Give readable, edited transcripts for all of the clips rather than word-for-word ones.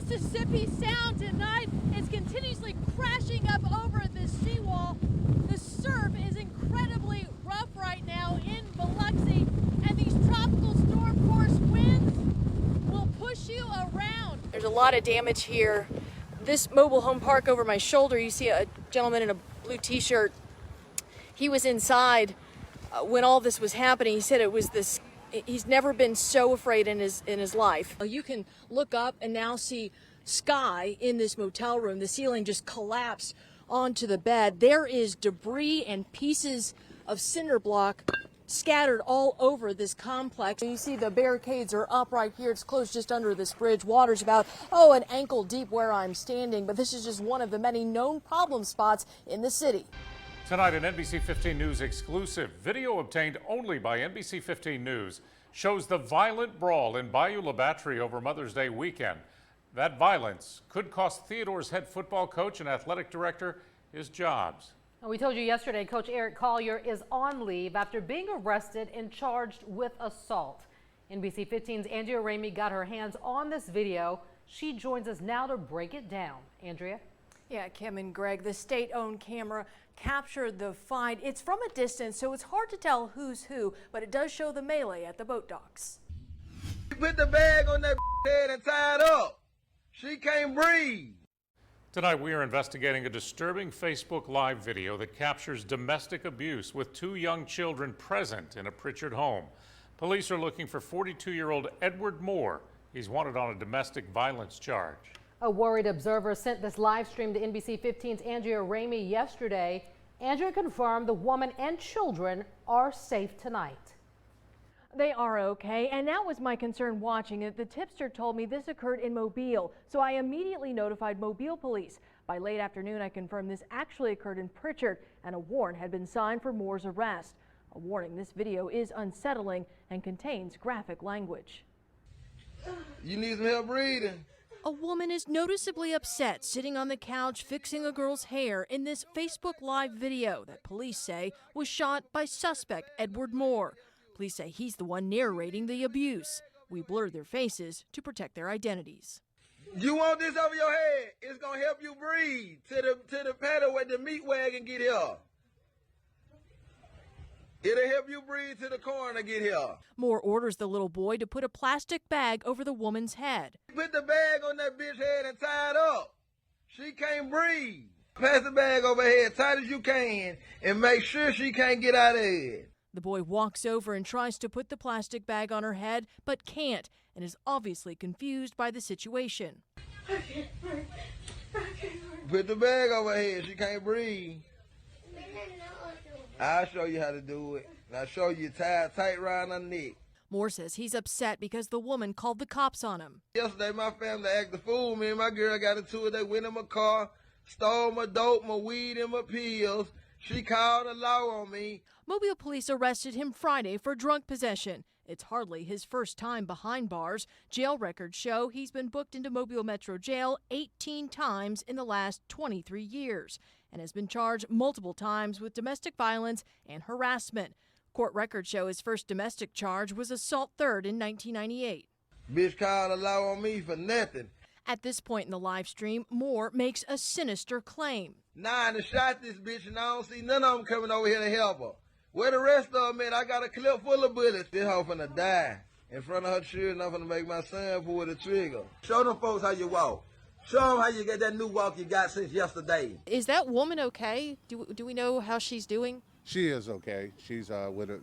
Mississippi Sound tonight is continuously crashing up over this seawall. The surf is incredibly rough right now in Biloxi, and these tropical storm force winds will push you around. There's a lot of damage here. This mobile home park over my shoulder, you see a gentleman in a blue t-shirt. He was inside when all this was happening. He said it was this, he's never been so afraid in his life. You can look up and now see sky in this motel room. The ceiling just collapsed onto the bed. There is debris and pieces of cinder block scattered all over this complex. You see the barricades are up right here. It's closed just under this bridge. Water's about, an ankle deep where I'm standing, but this is just one of the many known problem spots in the city. Tonight, an NBC 15 News exclusive video obtained only by NBC 15 News shows the violent brawl in Bayou La Batterie over Mother's Day weekend. That violence could cost Theodore's head football coach and athletic director his jobs. We told you yesterday Coach Eric Collier is on leave after being arrested and charged with assault. NBC 15's Andrea Ramey got her hands on this video. She joins us now to break it down. Andrea? Yeah, Kim and Greg, the state-owned camera captured the fight. It's from a distance, so it's hard to tell who's who, but it does show the melee at the boat docks. Put the bag on that head and tie it up. She can't breathe. Tonight, we are investigating a disturbing Facebook Live video that captures domestic abuse with two young children present in a Pritchard home. Police are looking for 42-year-old Edward Moore. He's wanted on a domestic violence charge. A worried observer sent this live stream to NBC 15's Andrea Ramey yesterday. Andrea confirmed the woman and children are safe tonight. They are okay, and that was my concern watching it. The tipster told me this occurred in Mobile, so I immediately notified Mobile police. By late afternoon, I confirmed this actually occurred in Pritchard, and a warrant had been signed for Moore's arrest. A warning, this video is unsettling and contains graphic language. You need some help breathing. A woman is noticeably upset sitting on the couch fixing a girl's hair in this Facebook Live video that police say was shot by suspect Edward Moore. Police say he's the one narrating the abuse. We blurred their faces to protect their identities. You want this over your head? It's gonna help you breathe to the pedal where the meat wagon get here. It'll help you breathe to the coroner get here. Moore orders the little boy to put a plastic bag over the woman's head. Put the bag on that bitch head and tie it up. She can't breathe. Pass the bag over her head tight as you can and make sure she can't get out of it. The boy walks over and tries to put the plastic bag on her head, but can't, and is obviously confused by the situation. Put the bag over her head. She can't breathe. I'll show you how to do it. I'll show you tie it tight around her neck. Moore says he's upset because the woman called the cops on him. Yesterday, my family acted a fool. Me and my girl got into it. They went in my car, stole my dope, my weed, and my pills. She called the law on me. Mobile police arrested him Friday for drunk possession. It's hardly his first time behind bars. Jail records show he's been booked into Mobile Metro Jail 18 times in the last 23 years and has been charged multiple times with domestic violence and harassment. Court records show his first domestic charge was assault third in 1998. Bitch called the law on me for nothing. At this point in the live stream, Moore makes a sinister claim. Nah, I shot this bitch and I don't see none of them coming over here to help her. Where the rest of them at? I got a clip full of bullets. This hoe finna die in front of her children. I'm finna make my son pull the trigger. Show them folks how you walk. Show them how you get that new walk you got since yesterday. Is that woman okay? Do we know how she's doing? She is okay. She's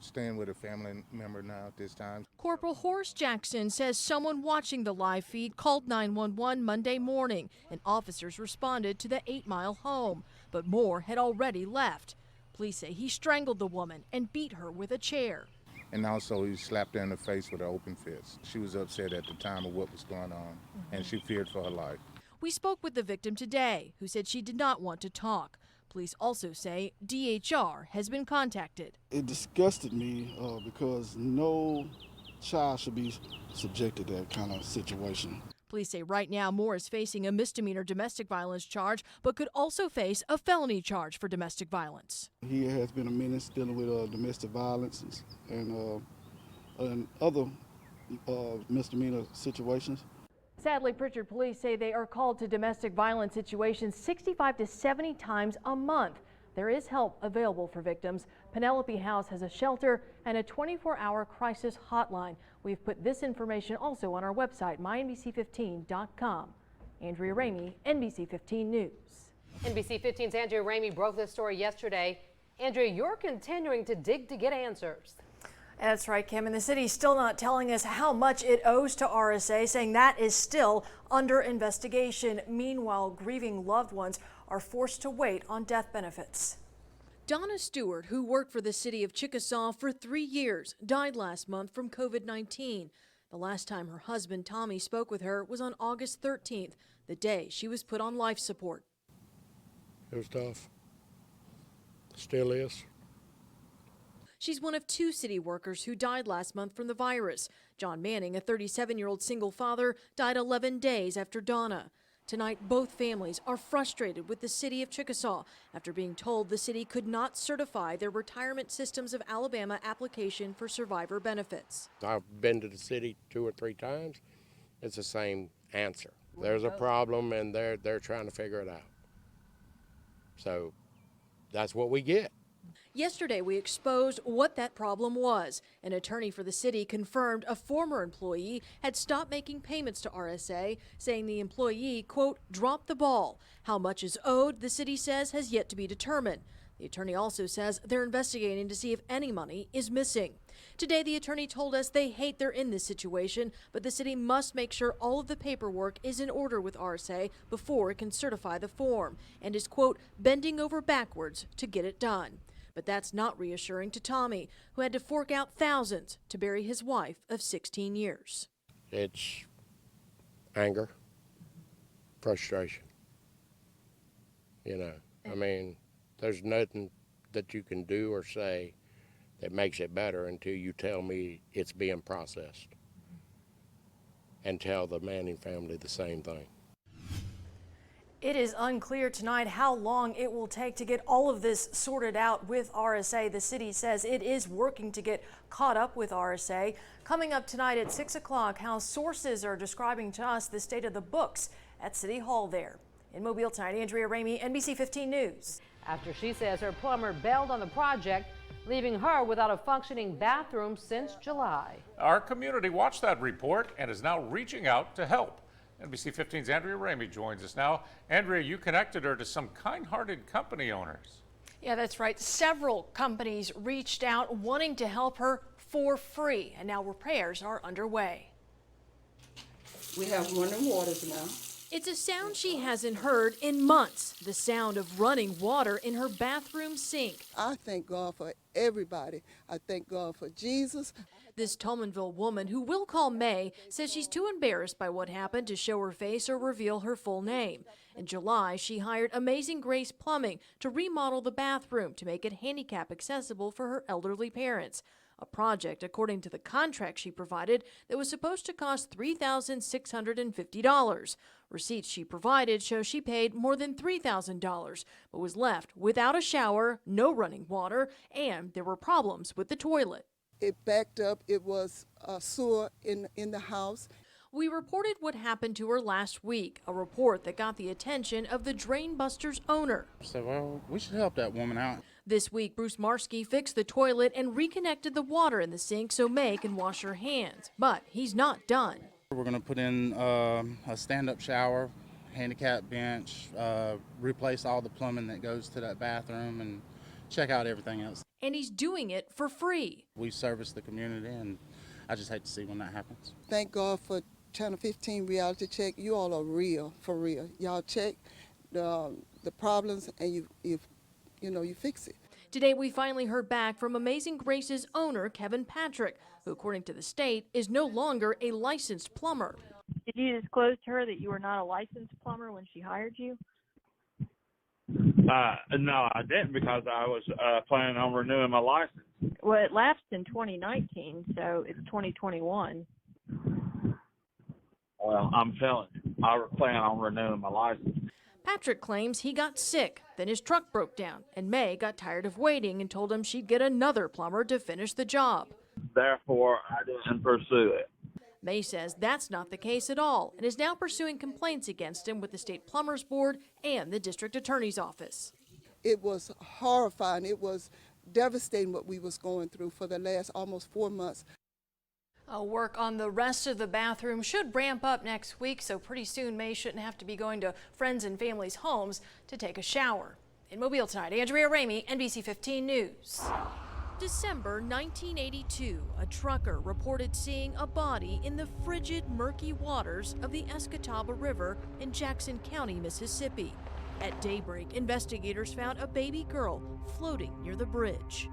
staying with a family member now at this time. Corporal Horace Jackson says someone watching the live feed called 911 Monday morning, and officers responded to the 8-mile home. But Moore had already left. Police say he strangled the woman and beat her with a chair. And also he slapped her in the face with an open fist. She was upset at the time of what was going on, and she feared for her life. We spoke with the victim today, who said she did not want to talk. Police also say DHR has been contacted. It disgusted me because no child should be subjected to that kind of situation. Police say right now Moore is facing a misdemeanor domestic violence charge, but could also face a felony charge for domestic violence. He has been a menace dealing with domestic violence and other misdemeanor situations. Sadly, Pritchard police say they are called to domestic violence situations 65 to 70 times a month. There is help available for victims. Penelope House has a shelter and a 24-hour crisis hotline. We've put this information also on our website, mynbc15.com. Andrea Ramey, NBC 15 News. NBC 15's Andrea Ramey broke this story yesterday. Andrea, you're continuing to dig to get answers. That's right, Kim. And the city's still not telling us how much it owes to RSA, saying that is still under investigation. Meanwhile, grieving loved ones are forced to wait on death benefits. Donna Stewart, who worked for the city of Chickasaw for 3 years, died last month from COVID-19. The last time her husband, Tommy, spoke with her was on August 13th, the day she was put on life support. It was tough. Still is. She's one of 2 city workers who died last month from the virus. John Manning, a 37-year-old single father, died 11 days after Donna. Tonight, both families are frustrated with the city of Chickasaw after being told the city could not certify their Retirement Systems of Alabama application for survivor benefits. I've been to the city 2 or 3 times. It's the same answer. There's a problem and they're trying to figure it out. So that's what we get. Yesterday, we exposed what that problem was. An attorney for the city confirmed a former employee had stopped making payments to RSA, saying the employee, quote, dropped the ball. How much is owed, the city says, has yet to be determined. The attorney also says they're investigating to see if any money is missing. Today, the attorney told us they hate they're in this situation, but the city must make sure all of the paperwork is in order with RSA before it can certify the form, and is, quote, bending over backwards to get it done. But that's not reassuring to Tommy, who had to fork out thousands to bury his wife of 16 years. It's anger, frustration. I mean, there's nothing that you can do or say that makes it better until you tell me it's being processed. And tell the Manning family the same thing. It is unclear tonight how long it will take to get all of this sorted out with RSA. The city says it is working to get caught up with RSA. Coming up tonight at 6 o'clock, how sources are describing to us the state of the books at City Hall there. In Mobile tonight, Andrea Ramey, NBC 15 News. After she says her plumber bailed on the project, leaving her without a functioning bathroom since July. Our community watched that report and is now reaching out to help. NBC 15's Andrea Ramey joins us now. Andrea, you connected her to some kind-hearted company owners. Yeah, that's right. Several companies reached out wanting to help her for free, and now repairs are underway. We have running waters now. It's a sound she hasn't heard in months, the sound of running water in her bathroom sink. I thank God for everybody. I thank God for Jesus. This Tolmanville woman, who we'll call May, says she's too embarrassed by what happened to show her face or reveal her full name. In July, she hired Amazing Grace Plumbing to remodel the bathroom to make it handicap accessible for her elderly parents. A project, according to the contract she provided, that was supposed to cost $3,650. Receipts she provided show she paid more than $3,000, but was left without a shower, no running water, and there were problems with the toilet. It backed up. It was a sewer in the house. We reported what happened to her last week, a report that got the attention of the Drain Busters owner. So, well, we should help that woman out. This week, Bruce Marski fixed the toilet and reconnected the water in the sink so May can wash her hands. But he's not done. We're going to put in a stand-up shower, handicap bench, replace all the plumbing that goes to that bathroom, and check out everything else. And he's doing it for free. We service the community, and I just hate to see when that happens. Thank God for Channel 15 Reality Check. You all are real, for real. Y'all check the problems and you fix it. Today, we finally heard back from Amazing Grace's owner, Kevin Patrick, who, according to the state, is no longer a licensed plumber. Did you disclose to her that you were not a licensed plumber when she hired you? No, I didn't, because I was planning on renewing my license. Well, it lapsed in 2019, so it's 2021. Well, I'm telling you, I plan on renewing my license. Patrick claims he got sick, then his truck broke down, and May got tired of waiting and told him she'd get another plumber to finish the job. Therefore, I didn't pursue it. May says that's not the case at all and is now pursuing complaints against him with the State Plumbers Board and the District Attorney's Office. It was horrifying. It was devastating what we was going through for the last almost 4 months. Work on the rest of the bathroom should ramp up next week, so pretty soon May shouldn't have to be going to friends and family's homes to take a shower. In Mobile tonight, Andrea Ramey, NBC 15 News. December 1982, a trucker reported seeing a body in the frigid, murky waters of the Escatawba River in Jackson County, Mississippi. At daybreak, investigators found a baby girl floating near the bridge.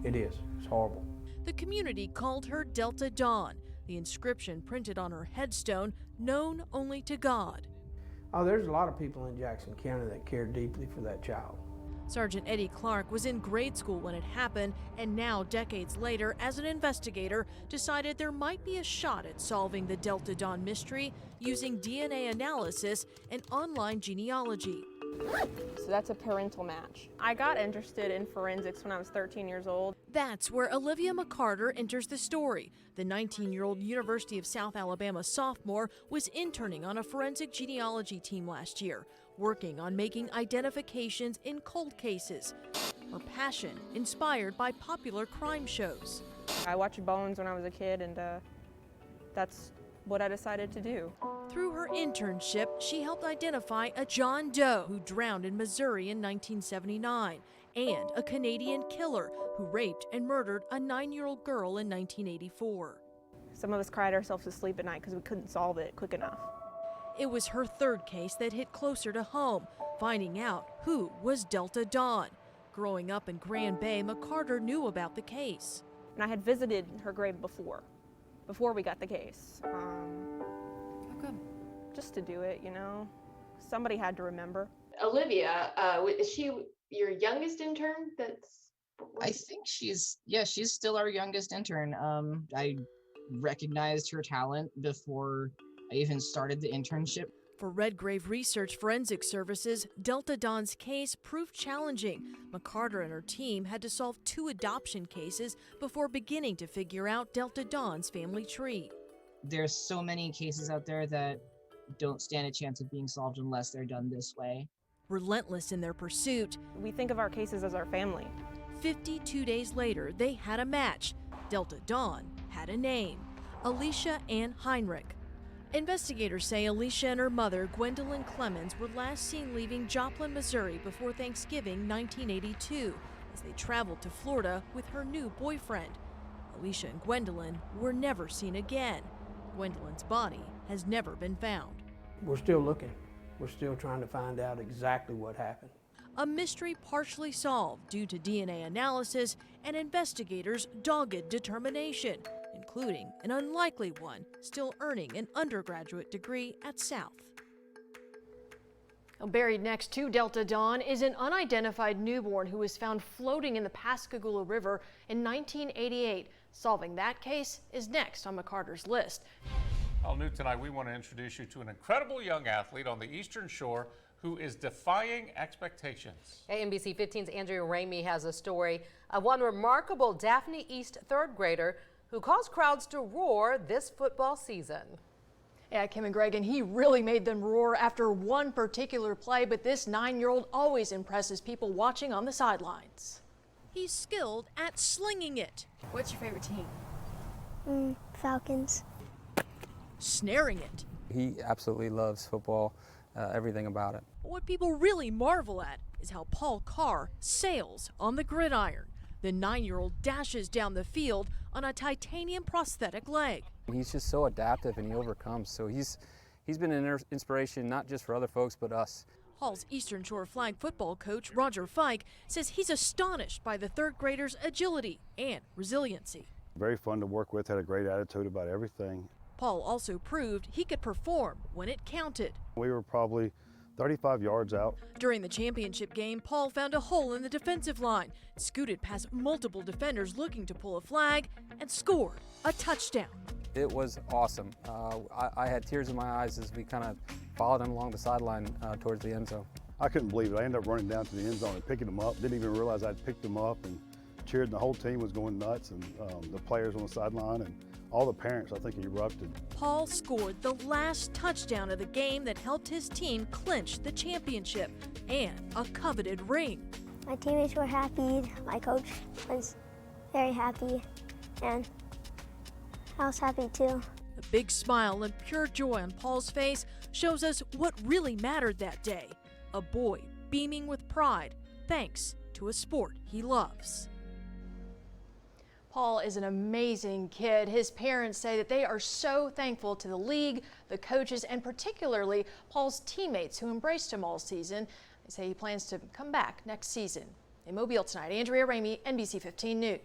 It is. It's horrible. The community called her Delta Dawn, the inscription printed on her headstone, known only to God. Oh, there's a lot of people in Jackson County that care deeply for that child. Sergeant Eddie Clark was in grade school when it happened, and now, decades later, as an investigator, decided there might be a shot at solving the Delta Dawn mystery using DNA analysis and online genealogy. So that's a parental match. I got interested in forensics when I was 13 years old. That's where Olivia McCarter enters the story. The 19-year-old University of South Alabama sophomore was interning on a forensic genealogy team last year, working on making identifications in cold cases. Her passion inspired by popular crime shows. I watched Bones when I was a kid, and that's what I decided to do. Through her internship, she helped identify a John Doe who drowned in Missouri in 1979 and a Canadian killer who raped and murdered a 9-year-old girl in 1984. Some of us cried ourselves to sleep at night because we couldn't solve it quick enough. It was her third case that hit closer to home, finding out who was Delta Dawn. Growing up in Grand Bay, McCarter knew about the case. And I had visited her grave before we got the case. Just to do it, you know. Somebody had to remember. Olivia, is she your youngest intern? I think she's still our youngest intern. I recognized her talent before I even started the internship. For Redgrave Research Forensic Services, Delta Dawn's case proved challenging. McCarter and her team had to solve 2 adoption cases before beginning to figure out Delta Dawn's family tree. There's so many cases out there that don't stand a chance of being solved unless they're done this way. Relentless in their pursuit, We think of our cases as our family. 52 days later, they had a match. Delta Dawn had a name, Alicia Ann Heinrich. Investigators say Alicia and her mother, Gwendolyn Clemens, were last seen leaving Joplin, Missouri before Thanksgiving 1982 as they traveled to Florida with her new boyfriend. Alicia and Gwendolyn were never seen again. Gwendolyn's body has never been found. We're still looking. We're still trying to find out exactly what happened. A mystery partially solved due to DNA analysis and investigators' dogged determination, including an unlikely one still earning an undergraduate degree at South. Buried next to Delta Dawn is an unidentified newborn who was found floating in the Pascagoula River in 1988. Solving that case is next on McCarter's list. All new tonight, we want to introduce you to an incredible young athlete on the Eastern Shore who is defying expectations. NBC 15's Andrea Ramey has a story of one remarkable Daphne East third grader who caused crowds to roar this football season. Yeah, Kim and Greg, and he really made them roar after one particular play, but this 9-year-old always impresses people watching on the sidelines. He's skilled at slinging it. What's your favorite team? Falcons. Snaring it. He absolutely loves football, everything about it. What people really marvel at is how Paul Carr sails on the gridiron. The 9-year-old dashes down the field on a titanium prosthetic leg. He's just so adaptive and he overcomes. So he's been an inspiration not just for other folks but us. Hall's Eastern Shore flag football coach Roger Fike says he's astonished by the third graders' agility and resiliency. Very fun to work with, had a great attitude about everything. Paul also proved he could perform when it counted. We were probably 35 yards out. During the championship game, Paul found a hole in the defensive line, scooted past multiple defenders looking to pull a flag, and scored a touchdown. It was awesome. I had tears in my eyes as we kind of followed him along the sideline towards the end zone. I couldn't believe it. I ended up running down to the end zone and picking him up. Didn't even realize I'd picked him up and cheered, and the whole team was going nuts, and the players on the sideline, and all the parents, I think, erupted. Paul scored the last touchdown of the game that helped his team clinch the championship and a coveted ring. My teammates were happy, my coach was very happy, and I was happy too. The big smile and pure joy on Paul's face shows us what really mattered that day. A boy beaming with pride thanks to a sport he loves. Paul is an amazing kid. His parents say that they are so thankful to the league, the coaches, and particularly Paul's teammates who embraced him all season. They say he plans to come back next season. In Mobile tonight, Andrea Ramey, NBC 15 News.